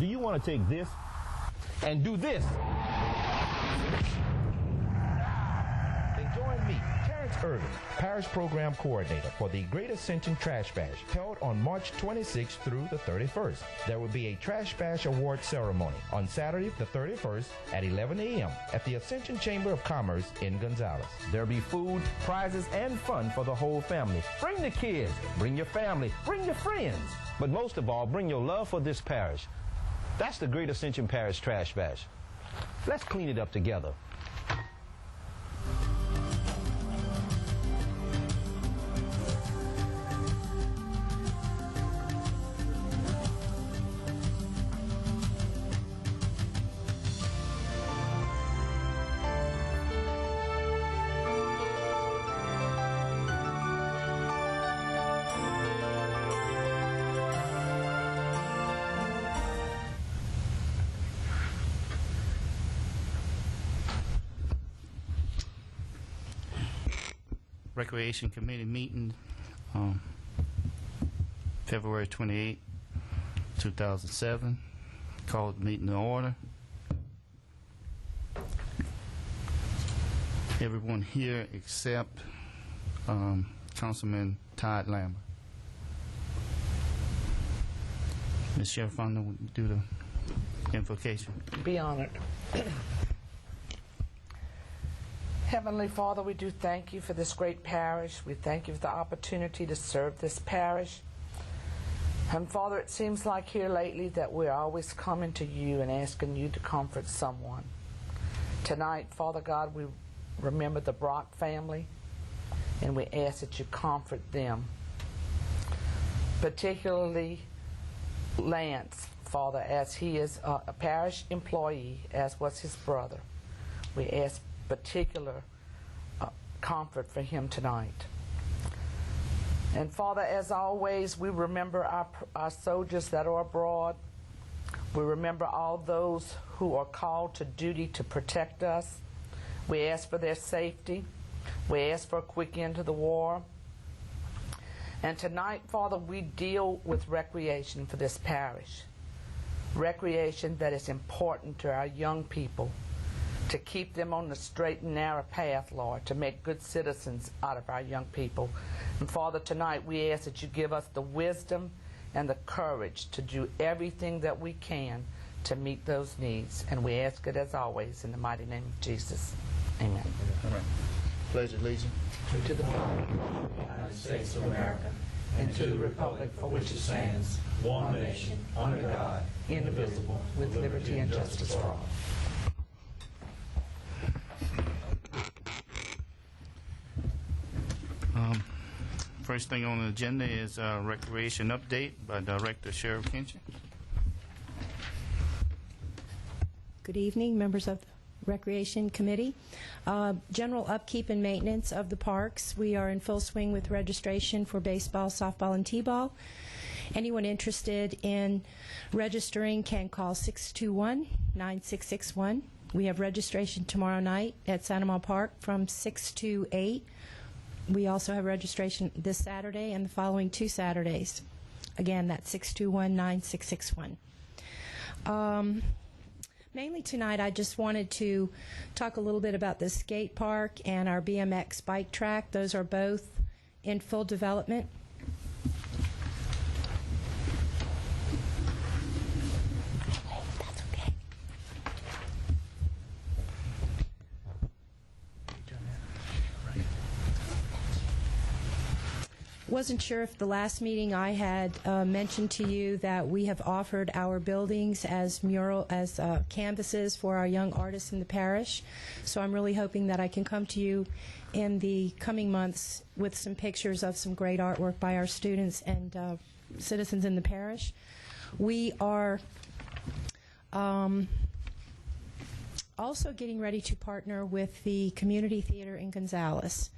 do you want to take this and do this? Then join me, Irvin, Parish Program Coordinator for the Great Ascension Trash Bash, held on March 26th through the 31st. There will be a Trash Bash Award ceremony on Saturday the 31st at 11 a.m. at the Ascension Chamber of Commerce in Gonzales. There'll be food, prizes, and fun for the whole family. Bring the kids, bring your family, bring your friends, but most of all, bring your love for this parish. That's the Great Ascension Parish Trash Bash. Let's clean it up together. Recreation Committee meeting February 28, 2007. Called the meeting to order. Everyone here except Councilman Todd Lambert. Ms. Sheriff, I will do the invocation. Be honored. Heavenly Father, we do thank you for this great parish. We thank you for the opportunity to serve this parish. And Father, it seems like here lately that we're always coming to you and asking you to comfort someone. Tonight, Father God, we remember the Brock family, and we ask that you comfort them. Particularly Lance, Father, as he is a parish employee, as was his brother. We ask particular comfort for him tonight. And Father, as always, we remember our soldiers that are abroad. We remember all those who are called to duty to protect us. We ask for their safety. We ask for a quick end to the war. And tonight, Father, we deal with recreation for this parish. Recreation that is important to our young people, to keep them on the straight and narrow path, Lord, to make good citizens out of our young people. And Father, tonight we ask that you give us the wisdom and the courage to do everything that we can to meet those needs. And we ask it as always in the mighty name of Jesus. Amen. All right. Pledge allegiance To the United States of America and to the republic for which it stands, one nation, under God, indivisible, with liberty and justice for all. First thing on the agenda is recreation update by Director Cheryl Kinchin. Good evening, members of the Recreation Committee. General upkeep and maintenance of the parks. We are in full swing with registration for baseball, softball, and t-ball. Anyone interested in registering can call 621-9661. We have registration tomorrow night at Santa Maria Park from 6 to 8. We also have registration this Saturday and the following 2 Saturdays. Again, that's 621-9661. Mainly tonight, I just wanted to talk a little bit about the skate park and our BMX bike track. Those are both in full development. Wasn't sure if the last meeting I had mentioned to you that we have offered our buildings as canvases for our young artists in the parish. So I'm really hoping that I can come to you in the coming months with some pictures of some great artwork by our students and citizens in the parish. We are also getting ready to partner with the Community Theater in Gonzales.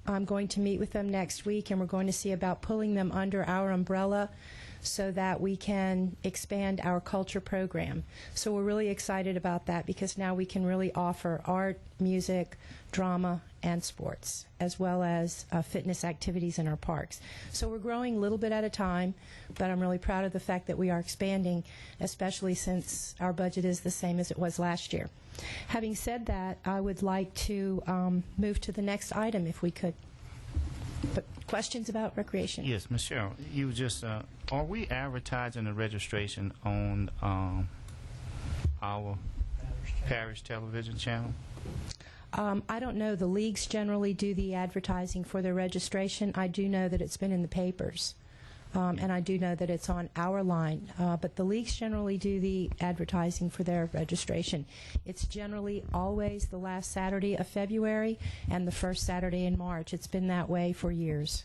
I'm going to meet with them next week, and we're going to see about pulling them under our umbrella so that we can expand our culture program. So we're really excited about that because now we can really offer art, music, drama, and sports, as well as fitness activities in our parks. So we're growing a little bit at a time, but I'm really proud of the fact that we are expanding, especially since our budget is the same as it was last year. Having said that, I would like to move to the next item, if we could. But questions about recreation? Yes, Ms. Cheryl, you just, are we advertising the registration on our Parish television channel? I don't know. The leagues generally do the advertising for their registration. I do know that it's been in the papers, and I do know that it's on our line. But the leagues generally do the advertising for their registration. It's generally always the last Saturday of February and the first Saturday in March. It's been that way for years.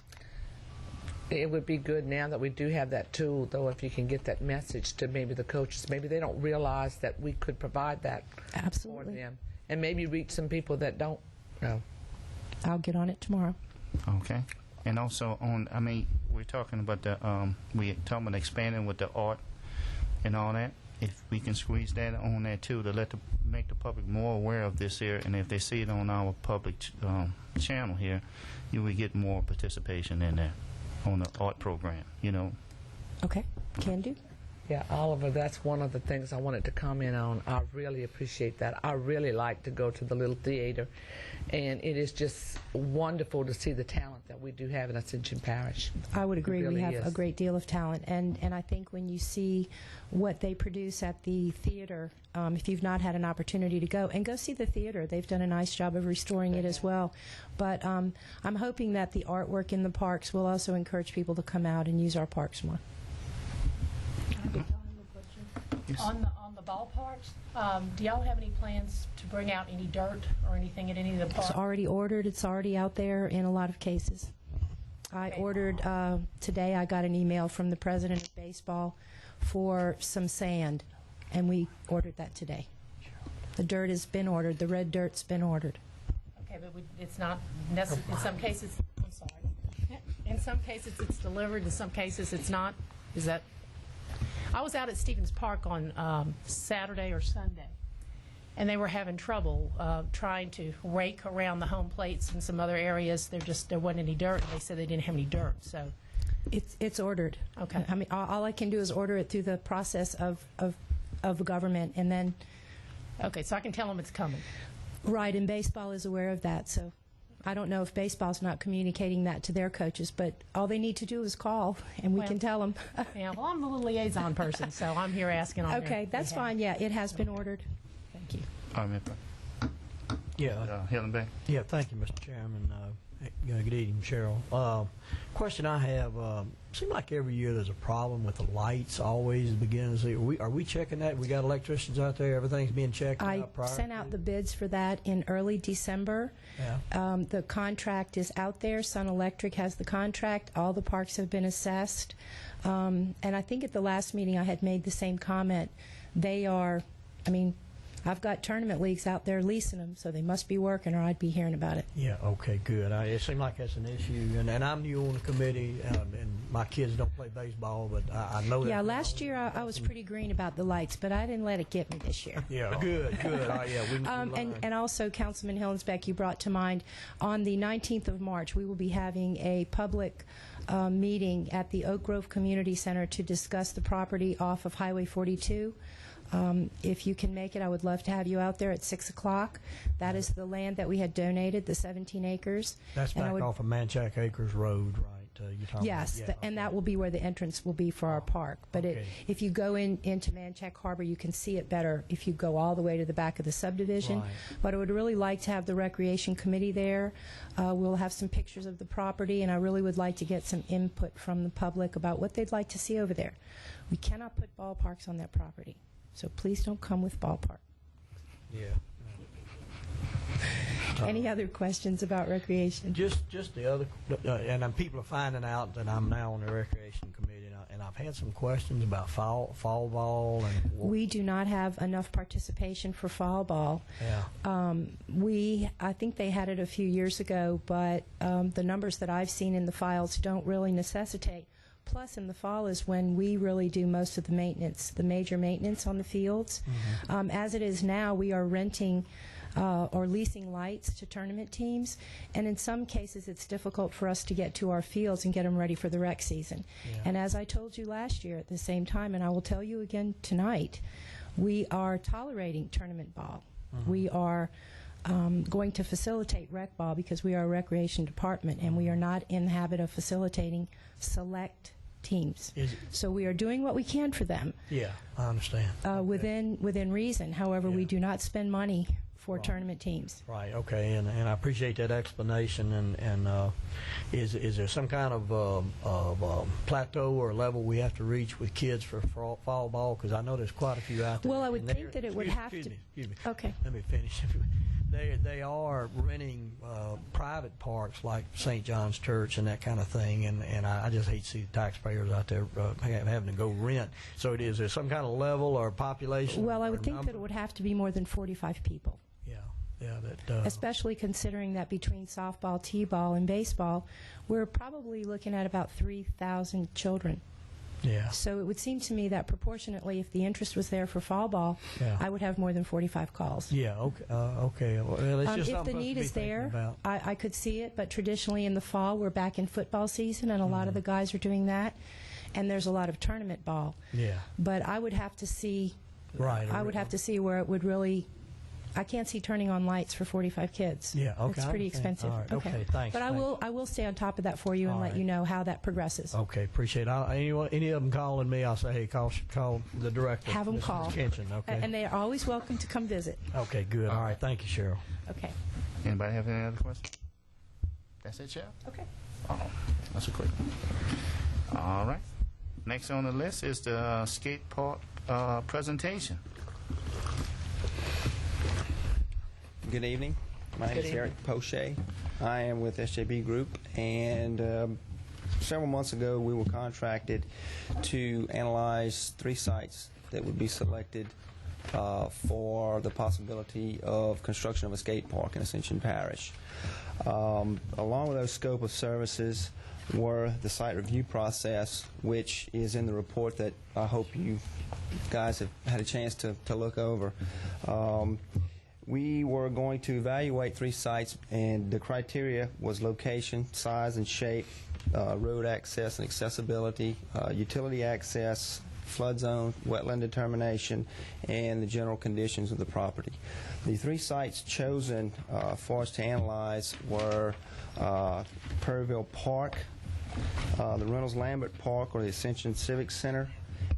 It would be good now that we do have that tool, though, if you can get that message to maybe the coaches. Maybe they don't realize that we could provide that Absolutely. for them. And maybe reach some people that don't know. I'll get on it tomorrow. Okay. And also on, I mean, we're talking about the, we're talking about expanding with the art and all that. If we can squeeze that on there too, to make the public more aware of this here, and if they see it on our public channel here, you will get more participation in there on the art program, you know. Okay. Can do. Yeah, Oliver, that's one of the things I wanted to comment on. I really appreciate that. I really like to go to the little theater, and it is just wonderful to see the talent that we do have in Ascension Parish. I would agree. Really We have is. a great deal of talent, and I think when you see what they produce at the theater, if you've not had an opportunity to go see the theater. They've done a nice job of restoring it as well. But I'm hoping that the artwork in the parks will also encourage people to come out and use our parks more. Yes. On the ballparks, do y'all have any plans to bring out any dirt or anything at any of the parks? It's already ordered. It's already out there in a lot of cases. I ordered today. I got an email from the president of baseball for some sand, and we ordered that today. The dirt has been ordered. The red dirt's been ordered. Okay, but it's not necessary. In some cases, I'm sorry. In some cases, it's delivered. In some cases, it's not. Is that? I was out at Stevens Park on Saturday or Sunday, and they were having trouble trying to rake around the home plates and some other areas. There wasn't any dirt, and they said they didn't have any dirt. So It's ordered. Okay. I mean, all I can do is order it through the process of government, and then okay, so I can tell them it's coming. right. And baseball is aware of that, so I don't know if baseball's not communicating that to their coaches, but all they need to do is call, and we can tell them. Yeah, well, I'm the little liaison person, so I'm here asking on Okay, that's fine. Yeah, it has been ordered. Thank you. Yeah, Helen Bay. yeah. Thank you, Mr. Chairman. Good evening, Cheryl. Question I have: seems like every year there's a problem with the lights. Always at the beginning of the year. Are we checking that? We got electricians out there. Everything's being checked. I out prior sent to? out the bids for that in early December. Yeah. The contract is out there. Sun Electric has the contract. All the parks have been assessed. And I think at the last meeting I had made the same comment. They are, I mean, I've got tournament leagues out there leasing them, so they must be working or I'd be hearing about it. Yeah, okay, good. It seemed like that's an issue, and I'm new on the committee, and my kids don't play baseball, but I know that. Yeah, last year I was pretty green about the lights, but I didn't let it get me this year. Yeah, good. Yeah, we and also, Councilman Hillensbeck, you brought to mind, on the 19th of March, we will be having a public meeting at the Oak Grove Community Center to discuss the property off of Highway 42. If you can make it, I would love to have you out there at 6 o'clock. That is the land that we had donated, the 17 acres. That's And I back would- off of Manchac Acres Road, right? You're talking Yes, about, and that will be where the entrance will be for our park. But Okay. if you go into Manchac Harbor, you can see it better if you go all the way to the back of the subdivision. Right. But I would really like to have the Recreation Committee there. We'll have some pictures of the property, and I really would like to get some input from the public about what they'd like to see over there. We cannot put ballparks on that property, so please don't come with ballpark. Yeah. Any other questions about recreation? Just the other, and people are finding out that I'm now on the Recreation Committee, and I've had some questions about fall ball and. We do not have enough participation for fall ball. Yeah. I think they had it a few years ago, but the numbers that I've seen in the files don't really necessitate Plus, in the fall is when we really do most of the maintenance, the major maintenance on the fields. As it is now, we are renting or leasing lights to tournament teams, and in some cases it's difficult for us to get to our fields and get them ready for the rec season. And as I told you last year at the same time, and I will tell you again tonight, we are tolerating tournament ball. We are going to facilitate rec ball because we are a recreation department, and we are not in the habit of facilitating select teams. So we are doing what we can for them. Yeah, I understand. Within reason. However, we do not spend money for tournament teams. Right. Okay. And I appreciate that explanation. And is there some kind of plateau or level we have to reach with kids for fall ball? Because I know there's quite a few out there. Well, I would think that it would have to. Excuse me. Okay. Let me finish. They are renting private parks like St. John's Church and that kind of thing, and I just hate to see the taxpayers out there having to go rent. So is there some kind of level or population? Well, I would think that it would have to be more than 45 people. Yeah, that especially considering that between softball, t-ball, and baseball, we're probably looking at about 3,000 children. Yeah. So it would seem to me that proportionately, if the interest was there for fall ball, I would have more than 45 calls. Yeah. Okay. Okay. Well, it's just if the need is there, I could see it. But traditionally, in the fall, we're back in football season, and a lot of the guys are doing that. And there's a lot of tournament ball. Yeah. But I would have to see. Right. I would have to see where it would really. I can't see turning on lights for 45 kids. Yeah, okay. It's pretty expensive. All right. Okay, thanks. But I will stay on top of that for you and let you know how that progresses. Okay, appreciate it. Any of them calling me, I'll say, hey, call the director. Have them call. Kitchen, okay. And they are always welcome to come visit. Okay, good. All right, thank you, Cheryl. Okay. Anybody have any other questions? That's it, Cheryl? Okay. Oh, that's a quick one. All right. Next on the list is the skate park presentation. Good evening. My name is Eric Poche. I am with SJB Group, and several months ago we were contracted to analyze 3 sites that would be selected for the possibility of construction of a skate park in Ascension Parish. Along with those scope of services were the site review process, which is in the report that I hope you guys have had a chance to look over. We were going to evaluate 3 sites, and the criteria was location, size and shape, road access and accessibility, utility access, flood zone, wetland determination, and the general conditions of the property. The 3 sites chosen for us to analyze were Prairieville Park, the Reynolds-Lambert Park or the Ascension Civic Center,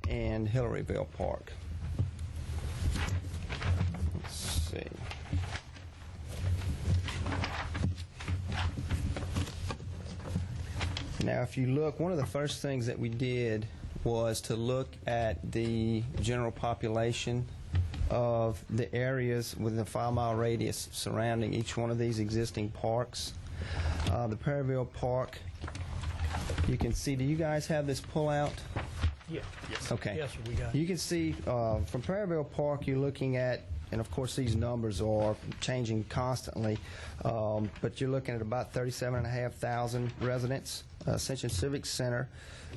and Hillaryville Park. See. Now, if you look, one of the first things that we did was to look at the general population of the areas within a 5-mile radius surrounding each one of these existing parks. The Prairieville Park, you can see, do you guys have this pullout? Yeah. Yes. Okay. Yes, we got it. You can see from Prairieville Park, you're looking at, and of course these numbers are changing constantly, but you're looking at about 37,500 residents. Ascension Civic Center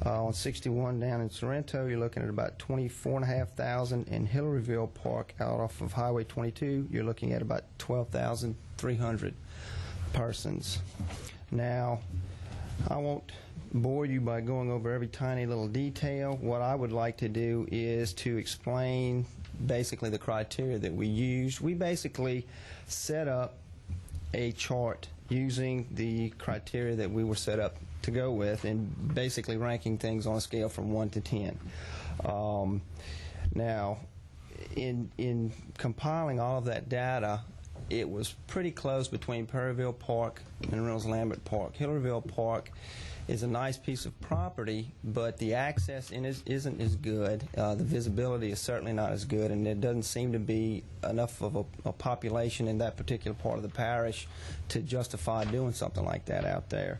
on 61 down in Sorrento, you're looking at about 24,500. In Hillaryville Park, out off of Highway 22, you're looking at about 12,300 persons. Now, I won't bore you by going over every tiny little detail. What I would like to do is to explain basically the criteria that we used. We basically set up a chart using the criteria that we were set up to go with, and basically ranking things on a scale from 1 to 10. Now, in compiling all of that data, it was pretty close between Prairieville Park and Reynolds-Lambert Park. Hillaryville Park is a nice piece of property, but the access in it isn't as good. The visibility is certainly not as good, and there doesn't seem to be enough of a population in that particular part of the parish to justify doing something like that out there.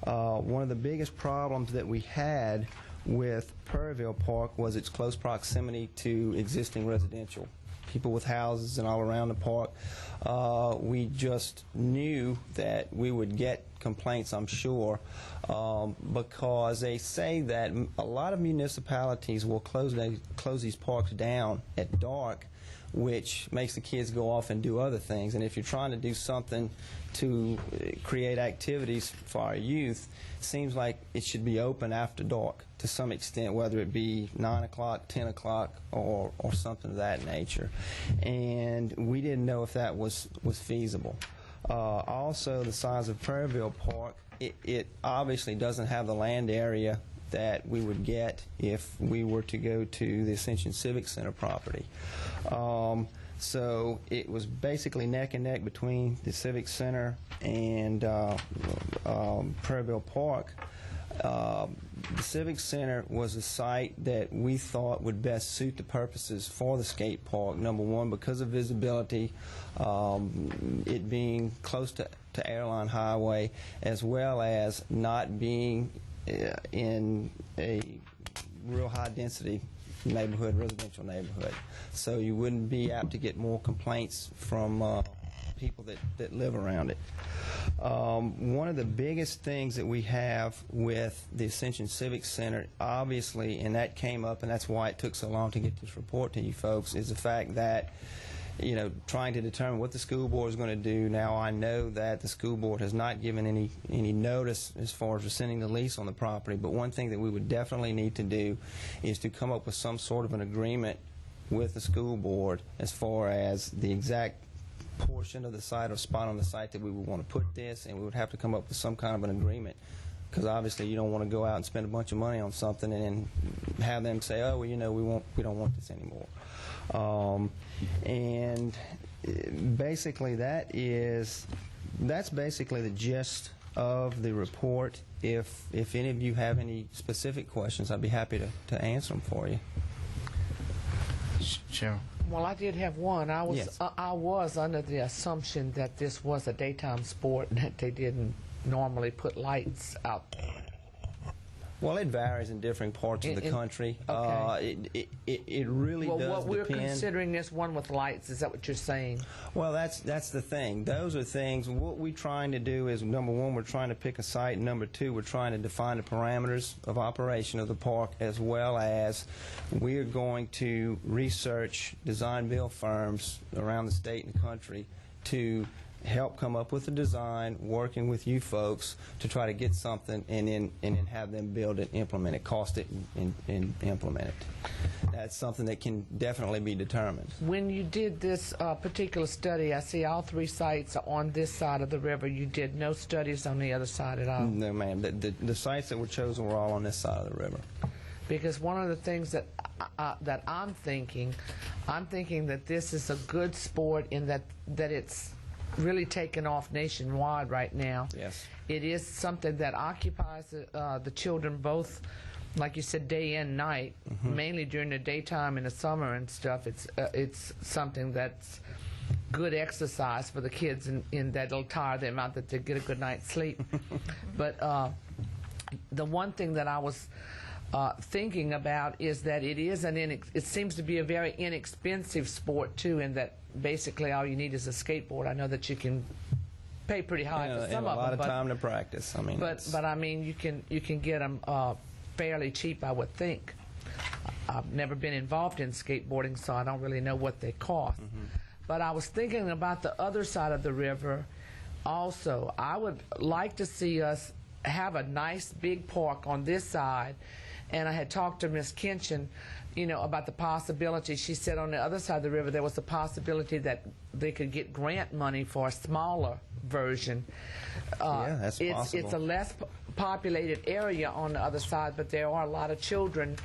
One of the biggest problems that we had with Prairieville Park was its close proximity to existing residential. People with houses and all around the park. We just knew that we would get complaints, I'm sure, because they say that a lot of municipalities will close these parks down at dark, which makes the kids go off and do other things. And if you're trying to do something to create activities for our youth, it seems like it should be open after dark to some extent, whether it be 9 o'clock, 10 o'clock, or something of that nature. And we didn't know if that was feasible. Also, the size of Prairieville Park, it obviously doesn't have the land area that we would get if we were to go to the Ascension Civic Center property. So it was basically neck and neck between the Civic Center and Prairieville Park. The Civic Center was a site that we thought would best suit the purposes for the skate park. Number one, because of visibility, it being close to Airline Highway, as well as not being in a real high-density neighborhood, residential neighborhood. So you wouldn't be apt to get more complaints from people that live around it. One of the biggest things that we have with the Ascension Civic Center, obviously, and that came up, and that's why it took so long to get this report to you folks, is the fact that, you know, trying to determine what the school board is going to do. Now, I know that the school board has not given any notice as far as rescinding the lease on the property, but one thing that we would definitely need to do is to come up with some sort of an agreement with the school board as far as the exact portion of the site or spot on the site that we would want to put this, and we would have to come up with some kind of an agreement, because obviously you don't want to go out and spend a bunch of money on something and then have them say, oh, well, you know, we don't want this anymore. And basically that's basically the gist of the report. If any of you have any specific questions, I'd be happy to answer them for you. Cheryl. Well, I did have one. I was Yes. I was under the assumption that this was a daytime sport and that they didn't normally put lights out there. Well, it varies in different parts of the country. Okay. It really Well, does what we're depend. considering this one with lights, is that what you're saying? Well, that's the thing. Those are things. What we're trying to do is, number one, we're trying to pick a site, and number two, we're trying to define the parameters of operation of the park, as well as we're going to research design-build firms around the state and the country to help come up with a design, working with you folks to try to get something, and then have them build it, implement it, cost it, and implement it. That's something that can definitely be determined. When you did this particular study, I see all three sites are on this side of the river. You did no studies on the other side at all? No, ma'am. The sites that were chosen were all on this side of the river. Because one of the things that I'm thinking that this is a good sport in that it's really taken off nationwide right now. Yes. It is something that occupies the children both, like you said, day and night, mainly during the daytime in the summer and stuff. It's something that's good exercise for the kids, in that it'll tire them out, that they get a good night's sleep. But the one thing that I was thinking about is that it seems to be a very inexpensive sport too, in that basically all you need is a skateboard. I know that you can pay pretty high for some of them, and a lot of time to practice. I mean, but I mean, you can get them fairly cheap, I would think. I've never been involved in skateboarding, so I don't really know what they cost. But I was thinking about the other side of the river also. I would like to see us have a nice big park on this side, and I had talked to Miss Kinchin, about the possibility. She said on the other side of the river there was a possibility that they could get grant money for a smaller version. Yeah, that's possible. It's a less populated area on the other side, but there are a lot of children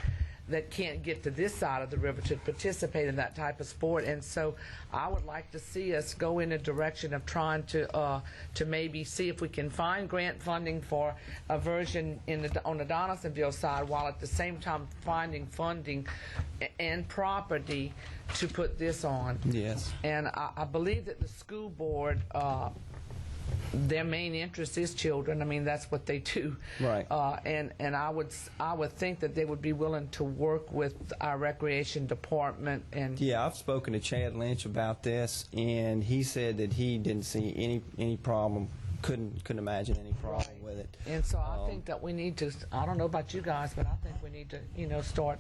that can't get to this side of the river to participate in that type of sport, and so I would like to see us go in a direction of trying to maybe see if we can find grant funding for a version on the Donaldsonville side, while at the same time finding funding and property to put this on. Yes. And I believe that the school board, their main interest is children. I mean, that's what they do. Right. And I would think that they would be willing to work with our recreation department. And yeah, I've spoken to Chad Lynch about this, and he said that he didn't see any problem couldn't imagine any problem with it. And so I think that we need to, I don't know about you guys, but I think we need to, start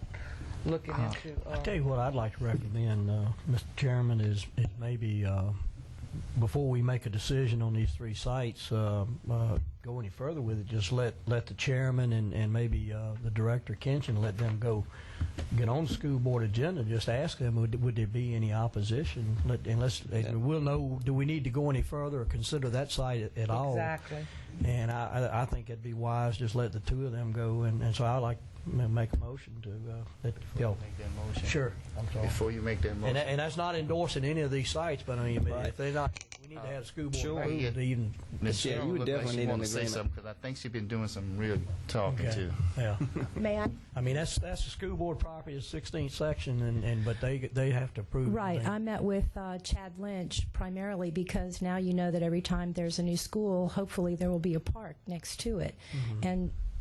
looking into. I tell you what I'd like to recommend, Mr. Chairman, is maybe before we make a decision on these 3 sites, go any further with it, just let the chairman and maybe the director, Kenshin, let them go get on the school board agenda. Just ask them, would there be any opposition? We'll know, do we need to go any further or consider that site at all? Exactly. And I think it'd be wise just let the 2 of them go. And so I like make a motion to let Make that motion. Sure. I'm sorry. Before you make that motion. And that's not endorsing any of these sites, but I mean, Right. if they're not, we need to have school board Sure. approval to even. Ms. Yeah, Cheryl you would look definitely like she need want an to say agreement. something, because I think she's been doing some real talking Okay. too. Yeah. May I? I mean, that's the school board property, is 16th section, but they have to approve. Right. everything. I met with Chad Lynch primarily because now you know that every time there's a new school, hopefully there will be a park next to it.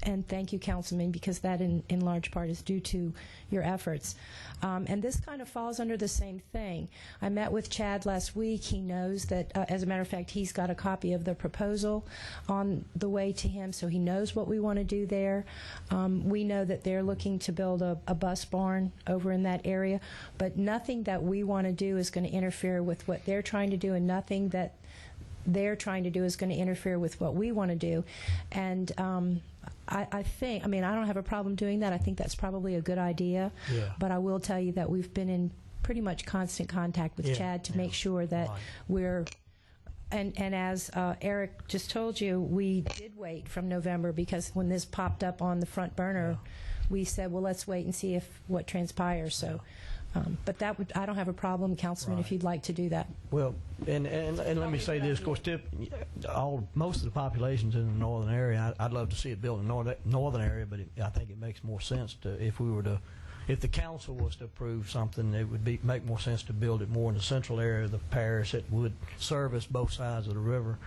And thank you, Councilman, because that in large part is due to your efforts. And this kind of falls under the same thing. I met with Chad last week. He knows that, as a matter of fact, he's got a copy of the proposal on the way to him, so he knows what we want to do there. We know that they're looking to build a bus barn over in that area, but nothing that we want to do is going to interfere with what they're trying to do, and nothing that they're trying to do is going to interfere with what we want to do. And I think, I mean, I don't have a problem doing that. I think that's probably a good idea. Yeah. But I will tell you that we've been in pretty much constant contact with Yeah, Chad to yeah. make sure that Right. we're, and as Eric just told you, we did wait from November because when this popped up on the front burner, we said, well, let's wait and see what transpires. So, but that would, I don't have a problem, Councilman, if Right. you'd like to do that. Well, and let me say this, of course, most of the population's in the northern area. I'd love to see it built in the northern area, but I think it makes more sense if the council was to approve something, it would make more sense to build it more in the central area of the parish that would service both sides of the river.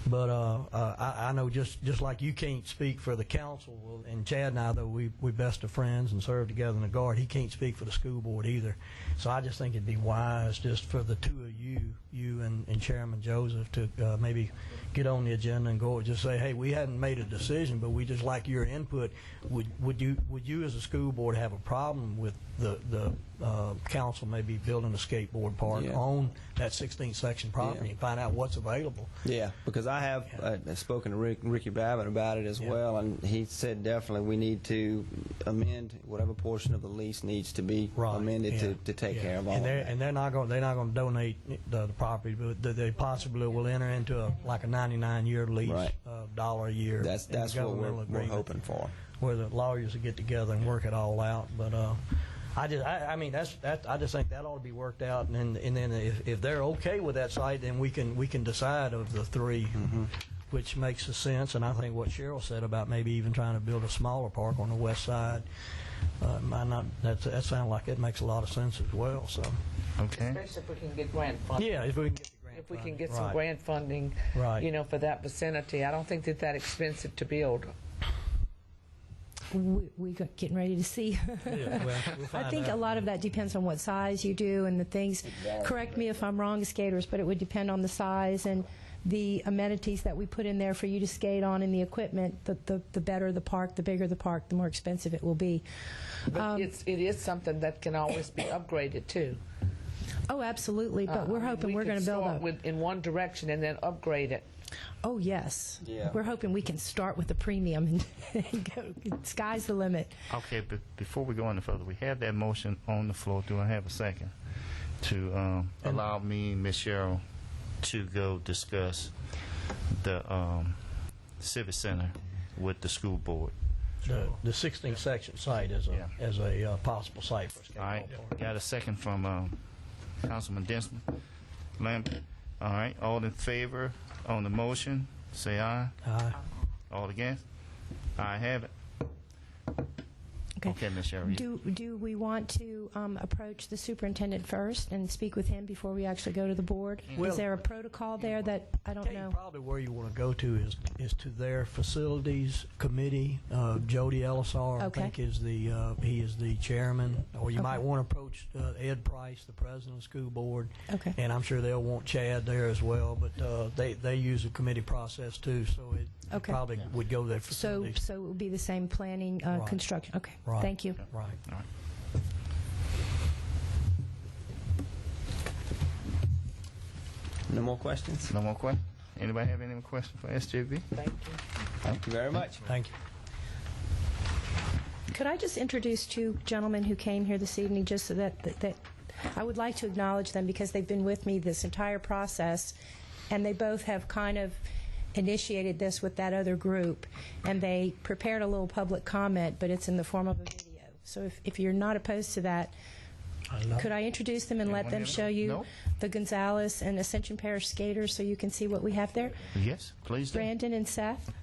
But I know just like you can't speak for the council, and Chad and I, though we best of friends and serve together in the Guard, he can't speak for the school board either. So I just think it'd be wise just for the 2 of you and Chairman Joseph to maybe get on the agenda and go just say, hey, we hadn't made a decision, but we just like your input. Would you as a school board have a problem with the council maybe building a skateboard park on that 16th section property and find out what's available? Yeah, because I have spoken to Ricky Babbitt about it as well, and he said definitely we need to amend whatever portion of the lease needs to be amended to take care of all of that. And they're not going to donate the property, but they possibly will enter into like a 99-year lease, $1 a year. That's what we're hoping for. Where the lawyers will get together and work it all out, but. I just think that ought to be worked out, and then if they're okay with that site, then we can decide of the 3, which makes sense. And I think what Cheryl said about maybe even trying to build a smaller park on the west side, that sounds like it makes a lot of sense as well. So, Okay. Especially if we can get grant funding. yeah, if we can get the grant, If we can funding. get some grant funding, Right. for that vicinity. I don't think that expensive to build. We getting ready to see. Yeah, well, we'll I find think out. a lot of that depends on what size you do and the things. Correct me if I'm wrong, skaters, but it would depend on the size and the amenities that we put in there for you to skate on and the equipment. The better the park, the bigger the park, the more expensive it will be. But it is something that can always be upgraded too. Oh, absolutely. But we're hoping we're going to build start in one direction and then upgrade it. Oh, yes. Yeah. We're hoping we can start with the premium and go. Sky's the limit. Okay, but before we go any further, we have that motion on the floor. Do I have a second to allow me and Ms. Cheryl to go discuss the Civic Center with the school board? The 16th section site as a possible site for a skateball All right, park. got a second from Councilman Densmore. Lambert. All right, all in favor on the motion, say aye. Aye. All against? I have it. Okay, Ms. Sherry. Do we want to approach the superintendent first and speak with him before we actually go to the board? Well- Is there a protocol there that I don't know? Probably where you want to go to is to their facilities committee. Jody Ellisar, Okay. I think, is he is the chairman. Or you Okay. might want to approach Ed Price, the president of the school board. Okay. And I'm sure they'll want Chad there as well. But they use a committee process too, so it Okay. probably would go to their So facilities. it would be the same planning, Right. construction. Okay. Right. Thank you. Right. All right. No more questions? No more questions? Anybody have any more questions for SJB? Thank you. Thank you very much. Thank you. Could I just introduce two gentlemen who came here this evening, just so that I would like to acknowledge them because they've been with me this entire process, and they both have kind of initiated this with that other group, and they prepared a little public comment, but it's in the form of a video. So if you're not opposed to that, could I introduce them and let them show you No. the Gonzales and Ascension Parish skaters so you can see what we have there? Yes, please do. Brandon and Seth.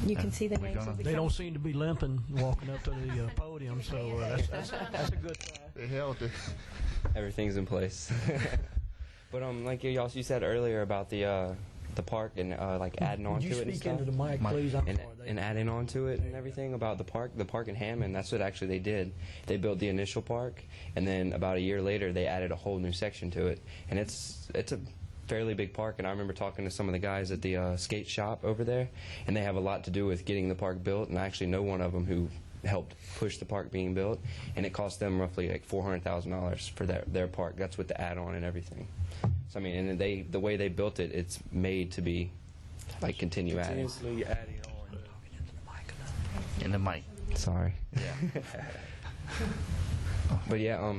You can see the we're names gonna- of the They don't seem to be limping walking up to the podium, so that's a good sign. They held it. Everything's in place. But like you said earlier about the park and like adding on Would you to it and speak stuff. into the mic, please? I'm and, sorry. and adding on to it and everything about the park in Hammond, that's what actually they did. They built the initial park, and then about a year later they added a whole new section to it, and it's a fairly big park. And I remember talking to some of the guys at the skate shop over there, and they have a lot to do with getting the park built, and I actually know one of them who helped push the park being built, and it cost them roughly like $400,000 for their park. That's with the add-on and everything. So I mean, and the way they built it, it's made to be like continue adding. Continuously adding on. In the mic. Sorry. But yeah,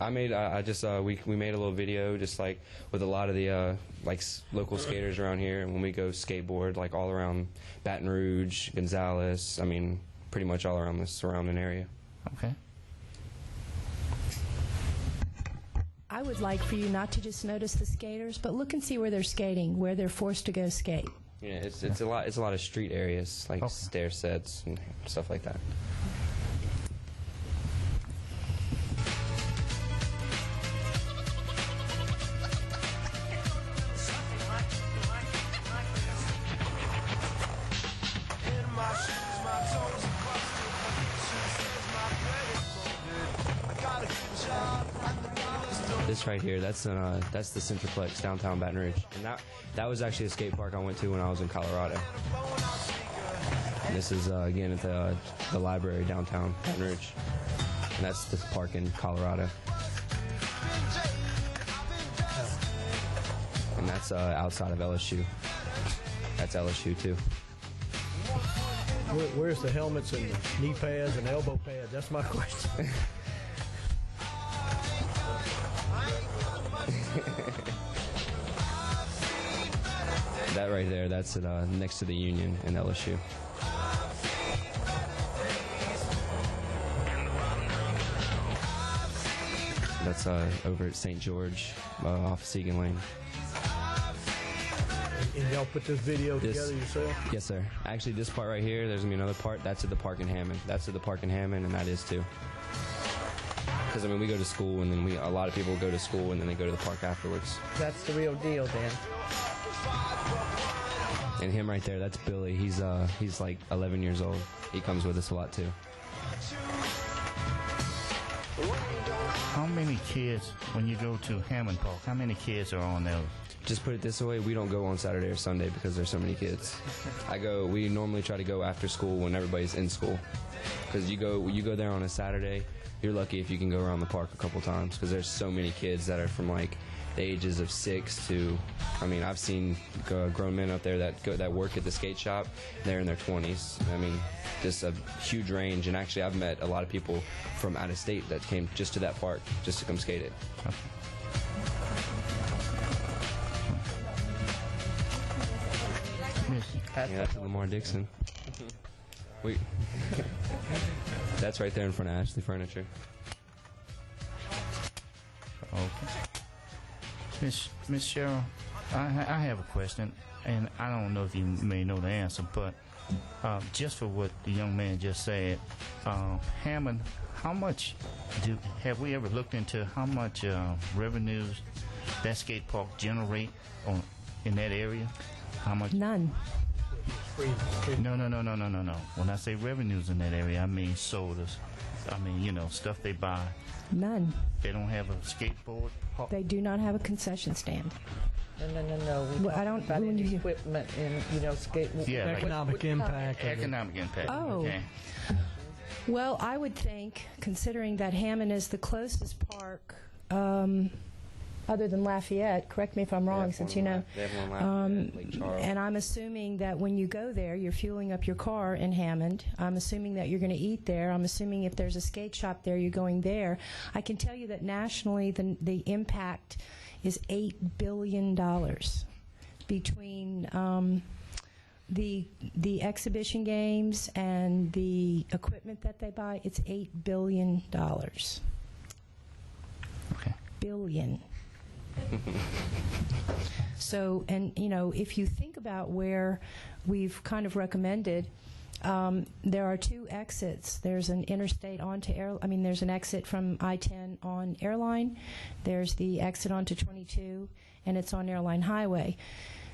we made a little video just like with a lot of the local skaters around here, and when we go skateboard like all around Baton Rouge, Gonzales, I mean pretty much all around the surrounding area. Okay. I would like for you not to just notice the skaters, but look and see where they're skating, where they're forced to go skate. Yeah, it's a lot of street areas like stair sets and stuff like that. This right here, that's the Centroplex downtown Baton Rouge, and that was actually a skate park I went to when I was in Colorado. And this is again at the library downtown Baton Rouge, and that's the park in Colorado. And that's outside of LSU. That's LSU too. Where's the helmets and the knee pads and elbow pads? That's my question. That right there, that's next to the Union in LSU. That's over at St. George, off Segan Lane. And y'all put this video together yourself? Yes, sir. Actually, this part right here, there's going to be another part. That's at the park in Hammond. That's at the park in Hammond, and that is too. Because, I mean, we go to school, and then a lot of people go to school, and then they go to the park afterwards. That's the real deal, then. And him right there, that's Billy. He's like 11 years old. He comes with us a lot, too. How many kids, when you go to Hammond Park, how many kids are on there? Just put it this way, we don't go on Saturday or Sunday because there's so many kids. We normally try to go after school when everybody's in school. Because you go there on a Saturday, you're lucky if you can go around the park a couple times because there's so many kids that are from like the ages of 6 to, I mean, I've seen grown men out there that work at the skate shop. They're in their 20s. I mean, just a huge range. And actually, I've met a lot of people from out of state that came just to that park just to come skate it. Yeah, that's Lamar Dixon. That's right there in front of Ashley Furniture. Okay. Miss Cheryl, I have a question, and I don't know if you may know the answer, but just for what the young man just said, Hammond, how much have we ever looked into how much revenues that skate park generate in that area? How much? None. No. When I say revenues in that area, I mean sodas. I mean, stuff they buy. None. They don't have a skateboard park. They do not have a concession stand. No. We Well, I don't- about when any you- equipment and, skate. Yeah, like Economic impact. of it. economic impact. Oh. Okay. Well, I would think, considering that Hammond is the closest park, other than Lafayette, correct me if I'm wrong, since you know. They have one Lafayette, Lake Charles. And I'm assuming that when you go there, you're fueling up your car in Hammond. I'm assuming that you're going to eat there. I'm assuming if there's a skate shop there, you're going there. I can tell you that nationally, the impact is $8 billion between the exhibition games and the equipment that they buy. It's $8 billion. Okay. Billion. So, and if you think about where we've kind of recommended, there are two exits. There's an interstate onto there's an exit from I-10 on Airline. There's the exit onto 22, and it's on Airline Highway.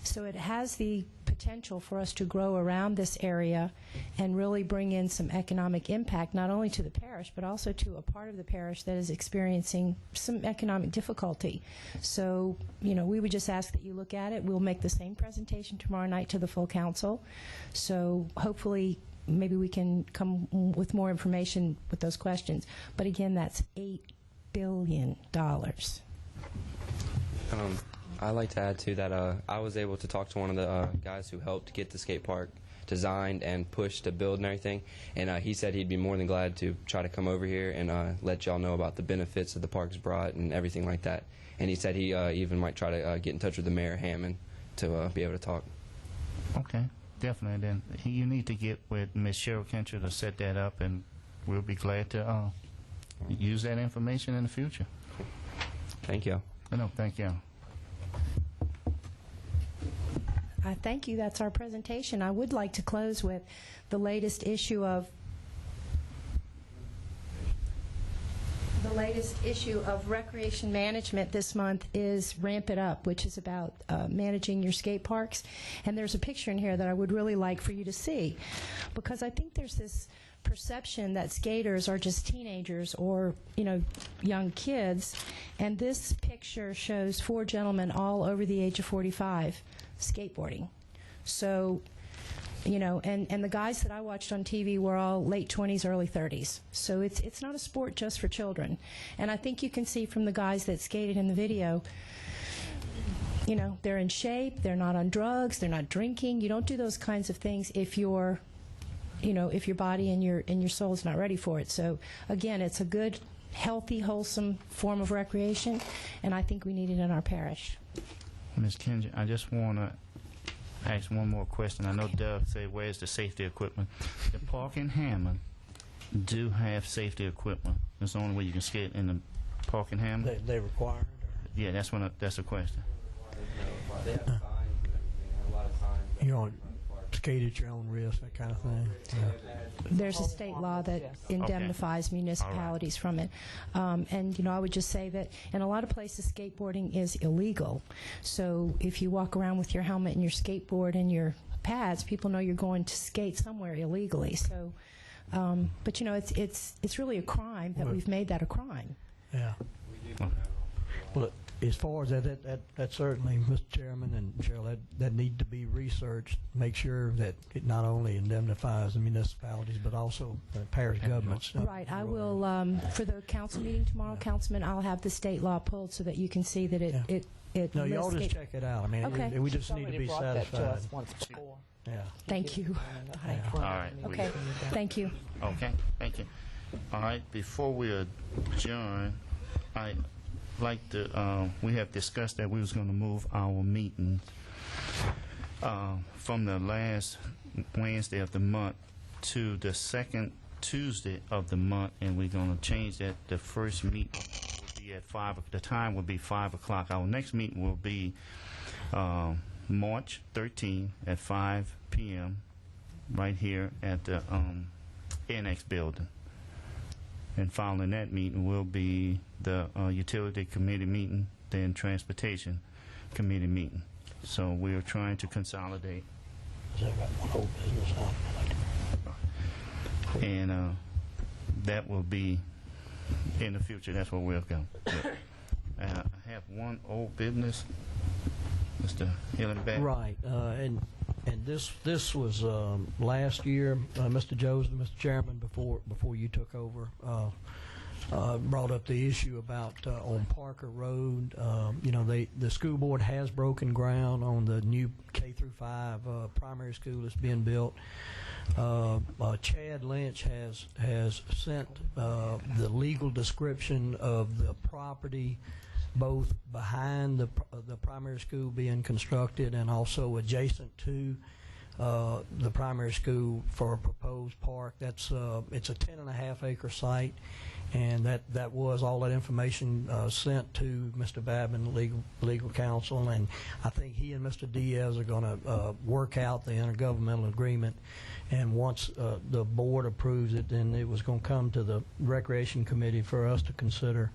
So it has the potential for us to grow around this area and really bring in some economic impact, not only to the parish, but also to a part of the parish that is experiencing some economic difficulty. So, we would just ask that you look at it. We'll make the same presentation tomorrow night to the full council. So hopefully maybe we can come with more information with those questions. But again, that's $8 billion. I'd like to add to that. I was able to talk to one of the guys who helped get the skate park designed and pushed to build and everything, and he said he'd be more than glad to try to come over here and let y'all know about the benefits that the park's brought and everything like that. And he said he even might try to get in touch with the mayor, Hammond, to be able to talk. Okay, definitely. Then you need to get with Ms. Cheryl Kentry to set that up, and we'll be glad to use that information in the future. Thank you. No, thank you. Thank you. That's our presentation. I would like to close with the latest issue of Recreation Management this month is Ramp It Up, which is about managing your skate parks. And there's a picture in here that I would really like for you to see, because I think there's this perception that skaters are just teenagers or, young kids. And this picture shows 4 gentlemen all over the age of 45 skateboarding. So, and the guys that I watched on TV were all late 20s, early 30s. So it's not a sport just for children. And I think you can see from the guys that skated in the video, they're in shape, they're not on drugs, they're not drinking. You don't do those kinds of things if your body and your soul's not ready for it. So again, it's a good, healthy, wholesome form of recreation, and I think we need it in our parish. Ms. Kendrick, I just want to ask one more question. I know Doug said, where's the safety equipment? The park in Hammond do have safety equipment. That's the only way you can skate in the park in Hammond. They require it? Yeah, that's a question. They have signs and everything. A lot of signs. You don't skate at your own risk, that kind of thing? Yeah. There's a state law that indemnifies municipalities from it. And, I would just say that in a lot of places, skateboarding is illegal. So if you walk around with your helmet and your skateboard and your pads, people know you're going to skate somewhere illegally. So, but, it's really a crime that we've made that a crime. Yeah. Well, as far as that certainly, Mr. Chairman and Cheryl, that need to be researched. Make sure that it not only indemnifies the municipalities, but also the parish governments. Right. I will, for the council meeting tomorrow, Councilman, I'll have the state law pulled so that you can see that it No, y'all just check it out. I mean, Okay. we just need to be That to satisfied. us once before. Yeah. Thank you. All right. Okay. Thank you. Okay, thank you. All right, before we adjourn, I'd like to, we have discussed that we was going to move our meeting from the last Wednesday of the month to the second Tuesday of the month, and we're going to change that. The first meeting will be at 5. The time will be 5 o'clock. Our next meeting will be March 13 at 5 p.m. right here at the Annex building. And following that meeting will be the utility committee meeting, then transportation committee meeting. So we are trying to consolidate. And that will be in the future. That's where we'll go. I have one old business, Mr. Hillenbeck. Right, and this was last year, Mr. Joseph, Mr. Chairman, before you took over, brought up the issue about on Parker Road. You know, the school board has broken ground on the new K-5 primary school that's being built. Chad Lynch has sent the legal description of the property, both behind the primary school being constructed and also adjacent to the primary school for a proposed park. That's it's a 10.5 acre site, and that was all that information sent to Mr. Babin, legal counsel, and I think he and Mr. Diaz are going to work out the intergovernmental agreement. And once the board approves it, then it was going to come to the Recreation Committee for us to consider.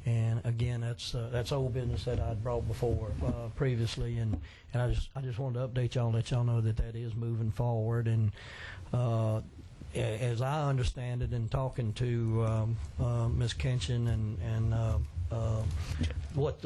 And again, that's old business that I'd brought before previously, and I just wanted to update y'all, let y'all know that is moving forward. And as I understand it, in talking to Ms. Kenshin and what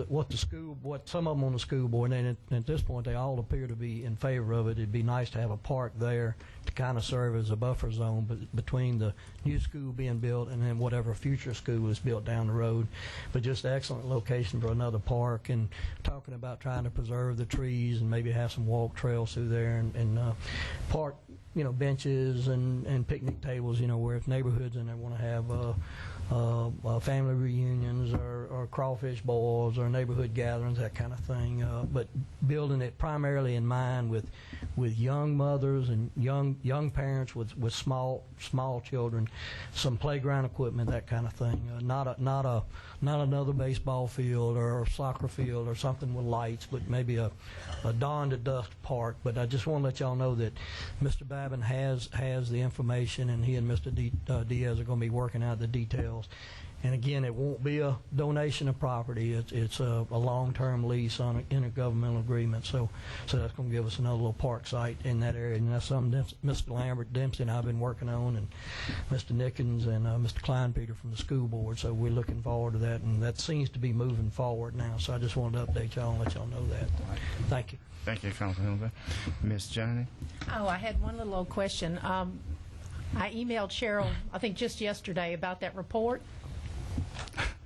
some of them on the school board, and at this point they all appear to be in favor of it. It'd be nice to have a park there to kind of serve as a buffer zone between the new school being built and then whatever future school is built down the road. But just an excellent location for another park, and talking about trying to preserve the trees and maybe have some walk trails through there, and park, you know, benches and picnic tables, you know, where if neighborhoods in there want to have family reunions or crawfish boils or neighborhood gatherings, that kind of thing. But building it primarily in mind with young mothers and young parents with small children, some playground equipment, that kind of thing. Not another baseball field or soccer field or something with lights, but maybe a dawn to dusk park. But I just want to let y'all know that Mr. Babin has the information, and he and Mr. Diaz are going to be working out the details. And again, it won't be a donation of property. It's a long-term lease on an intergovernmental agreement. So that's going to give us another little park site in that area. And that's something Mr. Lambert Dempsey and I have been working on, and Mr. Nickens and Mr. Kleinpeter from the school board. So we're looking forward to that, and that seems to be moving forward now. So I just wanted to update y'all and let y'all know that. Thank you. Thank you, Councilman. Ms. Johnny? Oh, I had one little old question. I emailed Cheryl, I think just yesterday, about that report.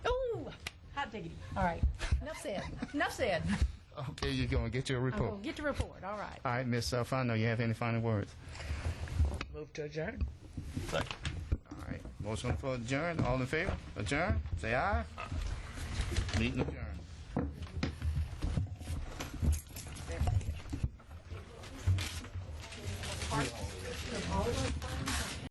Ooh, hot diggity. All right. Enough said. Enough said. Okay, you're going to get your report. I'm going to get the report. All right. All right, Ms. Alfano, you have any final words? Move to adjourn. All right. Motion on the floor, adjourn. All in favor? Adjourn. Say aye. Meeting adjourned.